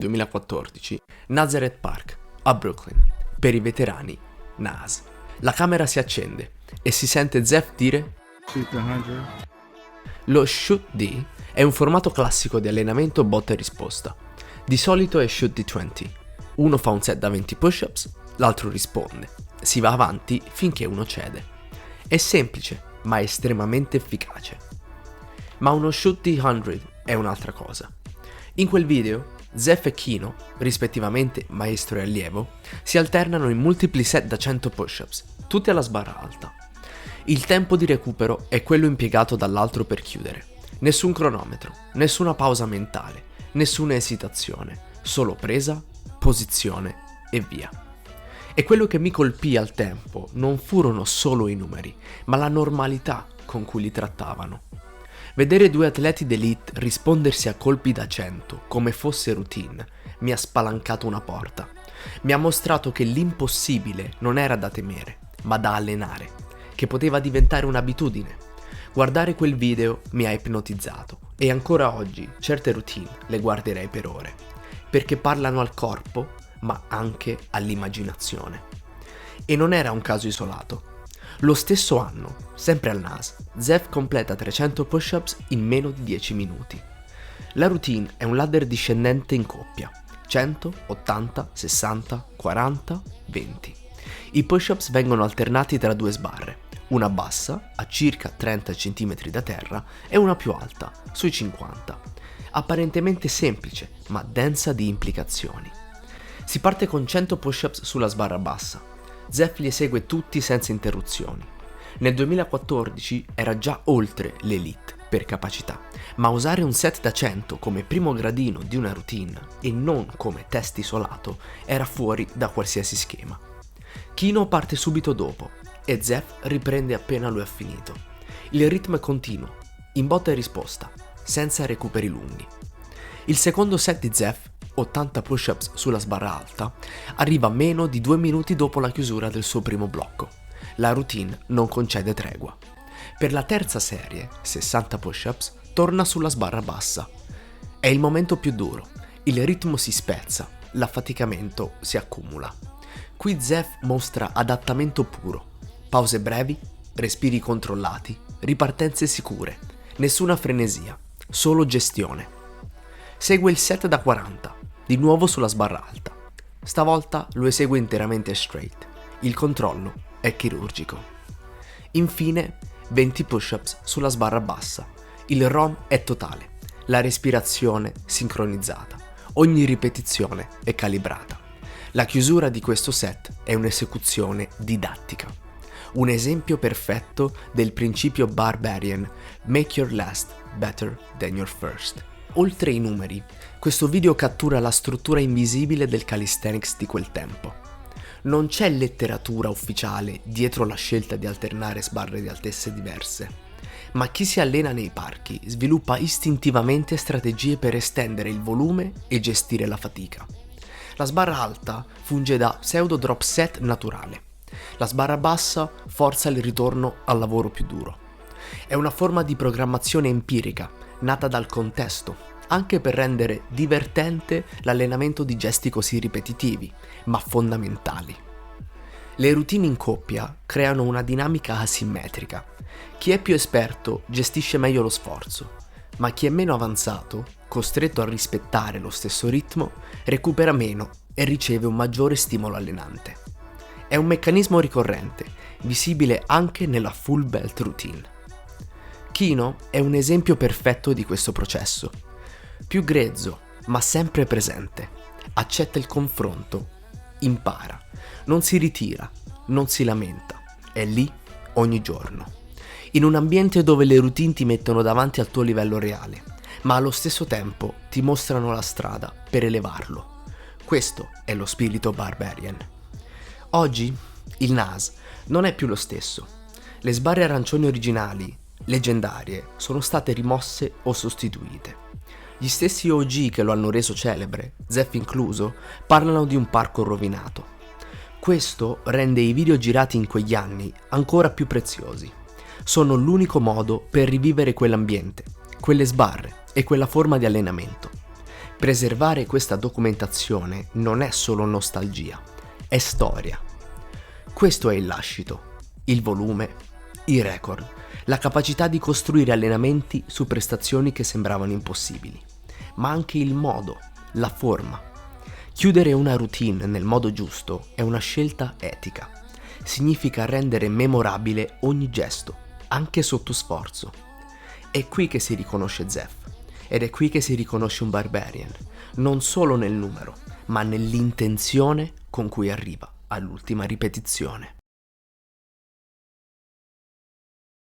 2014, Nazareth Park, a Brooklyn, per i veterani NAS. La camera si accende e si sente Zeph dire: Shoot the 100. Lo Shoot D è un formato classico di allenamento botta e risposta. Di solito è Shoot di 20. Uno fa un set da 20 push-ups, l'altro risponde. Si va avanti finché uno cede. È semplice, ma estremamente efficace. Ma uno Shoot di 100 è un'altra cosa. In quel video, Zeph e Kino, rispettivamente maestro e allievo, si alternano in multipli set da 100 push-ups, tutti alla sbarra alta. Il tempo di recupero è quello impiegato dall'altro per chiudere. Nessun cronometro, nessuna pausa mentale, nessuna esitazione, solo presa, posizione e via. E quello che mi colpì al tempo non furono solo i numeri, ma la normalità con cui li trattavano. Vedere due atleti d'elite rispondersi a colpi da 100 come fosse routine mi ha spalancato una porta. Mi ha mostrato che l'impossibile non era da temere, ma da allenare, che poteva diventare un'abitudine. Guardare quel video mi ha ipnotizzato e ancora oggi certe routine le guarderei per ore, perché parlano al corpo ma anche all'immaginazione. E non era un caso isolato. Lo stesso anno, sempre al NAS, Zeph completa 300 push-ups in meno di 10 minuti. La routine è un ladder discendente in coppia, 100, 80, 60, 40, 20. I push-ups vengono alternati tra due sbarre, una bassa, a circa 30 cm da terra, e una più alta, sui 50. Apparentemente semplice, ma densa di implicazioni. Si parte con 100 push-ups sulla sbarra bassa. Zeph li esegue tutti senza interruzioni. Nel 2014 era già oltre l'elite per capacità, ma usare un set da 100 come primo gradino di una routine e non come test isolato era fuori da qualsiasi schema. Kino parte subito dopo e Zeph riprende appena lui ha finito. Il ritmo è continuo, in botta e risposta, senza recuperi lunghi. Il secondo set di Zeph, 80 push-ups sulla sbarra alta, arriva meno di 2 minuti dopo la chiusura del suo primo blocco. La routine non concede tregua. Per la terza serie, 60 push-ups, torna sulla sbarra bassa. È il momento più duro, il ritmo si spezza, l'affaticamento si accumula. Qui Zeph mostra adattamento puro, pause brevi, respiri controllati, ripartenze sicure, nessuna frenesia, solo gestione. Segue il set da 40, di nuovo sulla sbarra alta. Stavolta lo esegue interamente straight. Il controllo è chirurgico. Infine, 20 push-ups sulla sbarra bassa. Il ROM è totale. La respirazione sincronizzata. Ogni ripetizione è calibrata. La chiusura di questo set è un'esecuzione didattica. Un esempio perfetto del principio Barbarian: make your last better than your first. Oltre ai numeri, questo video cattura la struttura invisibile del calisthenics di quel tempo. Non c'è letteratura ufficiale dietro la scelta di alternare sbarre di altezze diverse, ma chi si allena nei parchi sviluppa istintivamente strategie per estendere il volume e gestire la fatica. La sbarra alta funge da pseudo drop set naturale. La sbarra bassa forza il ritorno al lavoro più duro. È una forma di programmazione empirica nata dal contesto, anche per rendere divertente l'allenamento di gesti così ripetitivi, ma fondamentali. Le routine in coppia creano una dinamica asimmetrica. Chi è più esperto gestisce meglio lo sforzo, ma chi è meno avanzato, costretto a rispettare lo stesso ritmo, recupera meno e riceve un maggiore stimolo allenante. È un meccanismo ricorrente, visibile anche nella full belt routine. Kino è un esempio perfetto di questo processo. Più grezzo, ma sempre presente. Accetta il confronto, impara, non si ritira, non si lamenta. È lì ogni giorno. In un ambiente dove le routine ti mettono davanti al tuo livello reale, ma allo stesso tempo ti mostrano la strada per elevarlo. Questo è lo spirito Barbarian. Oggi il NAS non è più lo stesso. Le sbarre arancioni originali, leggendarie, sono state rimosse o sostituite. Gli stessi OG che lo hanno reso celebre, Zeph incluso, parlano di un parco rovinato. Questo rende i video girati in quegli anni ancora più preziosi. Sono l'unico modo per rivivere quell'ambiente, quelle sbarre e quella forma di allenamento. Preservare questa documentazione non è solo nostalgia, è storia. Questo è il lascito, il volume, i record, la capacità di costruire allenamenti su prestazioni che sembravano impossibili, ma anche il modo, la forma. Chiudere una routine nel modo giusto è una scelta etica. Significa rendere memorabile ogni gesto, anche sotto sforzo. È qui che si riconosce Zeph. Ed è qui che si riconosce un Barbarian, non solo nel numero, ma nell'intenzione con cui arriva all'ultima ripetizione.